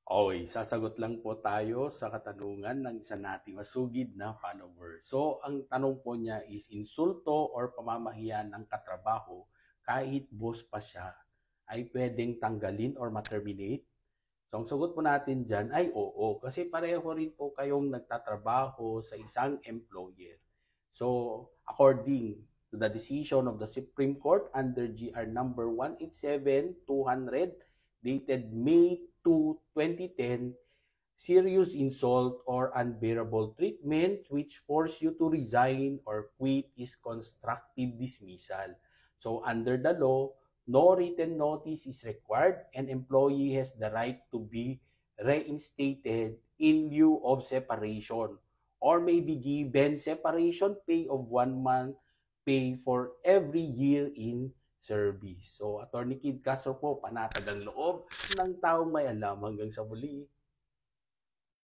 Okay, sasagot lang po tayo sa katanungan ng isa nating masugid na follower. So, ang tanong po niya is insulto or pamamahiya ng katrabaho kahit boss pa siya ay pwedeng tanggalin or ma-terminate? So, ang sagot po natin dyan ay oo. Kasi pareho rin po kayong nagtatrabaho sa isang employer. So, according to the decision of the Supreme Court under GR number 187-200 dated May 2, 2010, serious insult or unbearable treatment which force you to resign or quit is constructive dismissal. So under the law, no written notice is required and employee has the right to be reinstated in lieu of separation or may be given separation pay of 1 month pay for every year in service. So, Attorney Kid Castro po, panatag ang loob ng taong may alam hanggang sa muli.